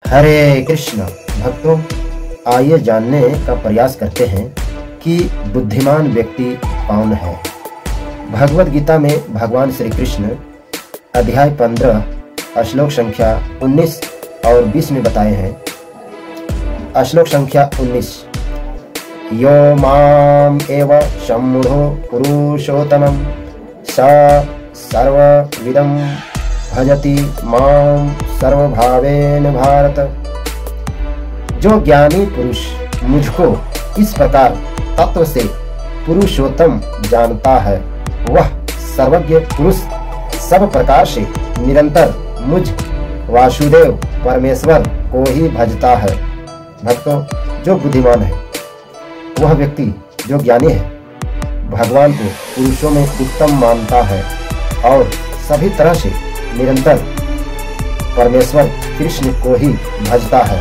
हरे कृष्ण भक्तों, आइए जानने का प्रयास करते हैं कि बुद्धिमान व्यक्ति कौन है। भगवद गीता में भगवान श्री कृष्ण अध्याय 15 श्लोक संख्या 19 और 20 में बताए हैं। श्लोक संख्या 19, यो माम एव सम्मूढ़ो पुरुषोत्तमं स सर्वविदं भजति माम सर्वभावेन भारत। जो ज्ञानी पुरुष मुझको इस प्रकार तत्व से पुरुषोत्तम जानता है, वह सर्वज्ञ पुरुष सब प्रकार से निरंतर मुझ वासुदेव परमेश्वर को ही भजता है। भक्तों, जो बुद्धिमान है वह व्यक्ति जो ज्ञानी है, भगवान को पुरुषों में उत्तम मानता है और सभी तरह से निरंतर परमेश्वर कृष्ण को ही भजता है।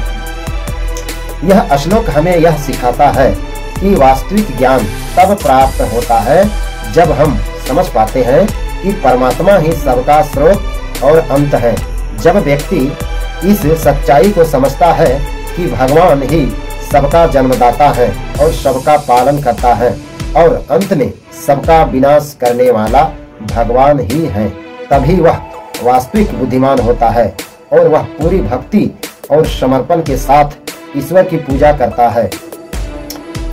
यह श्लोक हमें यह सिखाता है कि वास्तविक ज्ञान तब प्राप्त होता है जब हम समझ पाते हैं कि परमात्मा ही सबका स्रोत और अंत है। जब व्यक्ति इस सच्चाई को समझता है कि भगवान ही सबका जन्मदाता है और सबका पालन करता है और अंत में सबका विनाश करने वाला भगवान ही है, तभी वह वास्तविक बुद्धिमान होता है और वह पूरी भक्ति और समर्पण के साथ ईश्वर की पूजा करता है।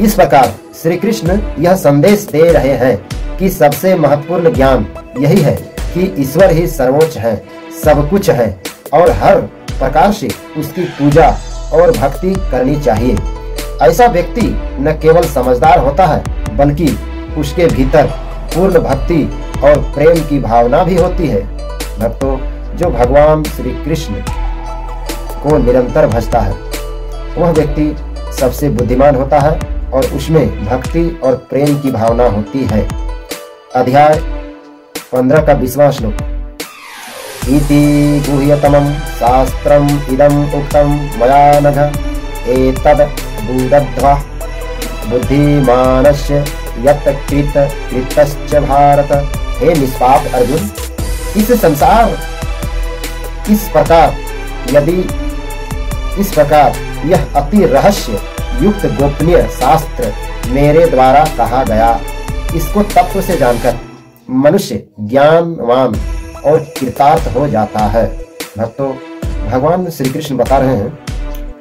इस प्रकार श्री कृष्ण यह संदेश दे रहे हैं कि सबसे महत्वपूर्ण ज्ञान यही है कि ईश्वर ही सर्वोच्च है, सब कुछ है और हर प्रकार से उसकी पूजा और भक्ति करनी चाहिए। ऐसा व्यक्ति न केवल समझदार होता है बल्कि उसके भीतर पूर्ण भक्ति और प्रेम की भावना भी होती है। भक्तों, जो भगवान श्री कृष्ण को निरंतर भजता है वह व्यक्ति सबसे बुद्धिमान होता है और उसमें भक्ति और प्रेम की भावना होती है। अध्याय 15 का 20वां श्लोक, इति गुह्यतमं शास्त्रम इदम उक्तम मया नघ एतद् बुद्धध्वा बुद्धिमानस्य यत् कृतश्च भारत। हे निष्पाप अर्जुन, इस प्रकार यह अति रहस्य युक्त गोपनीय शास्त्र मेरे द्वारा कहा गया। इसको तत्व से जानकर मनुष्य ज्ञानवान और कृतार्थ हो जाता है। भक्तों, भगवान श्री कृष्ण बता रहे हैं,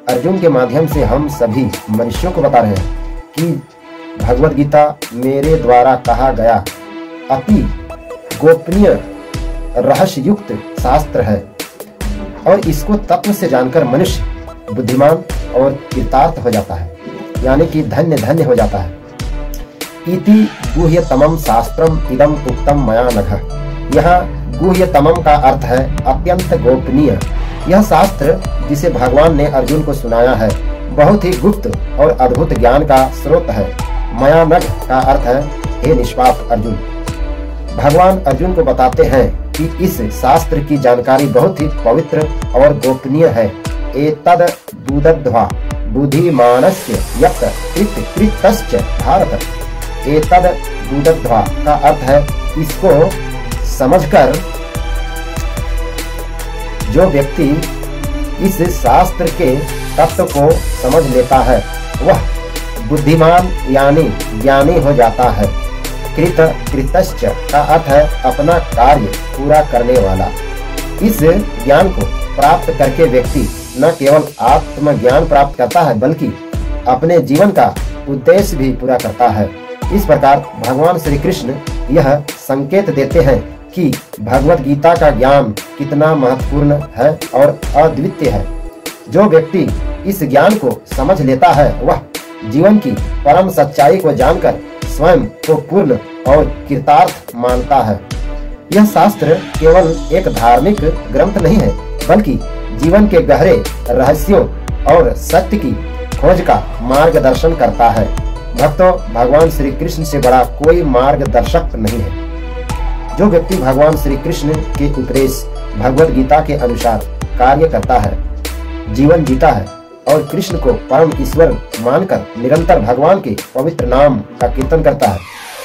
अर्जुन के माध्यम से हम सभी मनुष्यों को बता रहे हैं कि भगवद गीता मेरे द्वारा कहा गया अति गोपनीय रहस्य युक्त शास्त्र है और इसको तत्व से जानकर मनुष्य बुद्धिमान और कृतार्थ हो जाता है, यानी कि धन्य धन्य हो जाता है। इति गुह्यतमं शास्त्रम इदम उक्तम मया नघ। यहाँ गुह्यतमम का अर्थ है अत्यंत गोपनीय। यह शास्त्र जिसे भगवान ने अर्जुन को सुनाया है बहुत ही गुप्त और अद्भुत ज्ञान का स्रोत है। मया नघ का अर्थ है हे निष्पाप अर्जुन। भगवान अर्जुन को बताते हैं कि इस शास्त्र की जानकारी बहुत ही पवित्र और गोपनीय है। एतद् बुद्धध्वा बुद्धिमानस्य यत् कृतश्च भारत। एतद् बुद्धध्वा का अर्थ है इसको समझकर जो व्यक्ति इस शास्त्र के तत्व को समझ लेता है वह बुद्धिमान यानी ज्ञानी हो जाता है। कृतश्च का अर्थ है अपना कार्य पूरा करने वाला। इस ज्ञान को प्राप्त करके व्यक्ति न केवल आत्मज्ञान प्राप्त करता है बल्कि अपने जीवन का उद्देश्य भी पूरा करता है। इस प्रकार भगवान श्री कृष्ण यह संकेत देते हैं कि भगवद गीता का ज्ञान कितना महत्वपूर्ण है और अद्वितीय है। जो व्यक्ति इस ज्ञान को समझ लेता है वह जीवन की परम सच्चाई को जानकर स्वयं को पूर्ण और कृतार्थ मानता है। यह शास्त्र केवल एक धार्मिक ग्रंथ नहीं है बल्कि जीवन के गहरे रहस्यों और सत्य की खोज का मार्गदर्शन करता है। भक्तों, भगवान श्री कृष्ण से बड़ा कोई मार्गदर्शक नहीं है। जो व्यक्ति भगवान श्री कृष्ण के उपदेश भगवद गीता के अनुसार कार्य करता है, जीवन जीता है और कृष्ण को परम ईश्वर मानकर निरंतर भगवान के पवित्र नाम का कीर्तन करता है,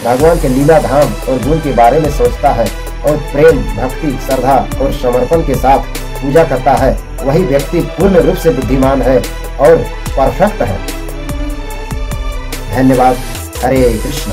भगवान के लीला धाम और गुण के बारे में सोचता है और प्रेम भक्ति श्रद्धा और समर्पण के साथ पूजा करता है, वही व्यक्ति पूर्ण रूप से बुद्धिमान है और परफेक्ट है। धन्यवाद। हरे कृष्ण।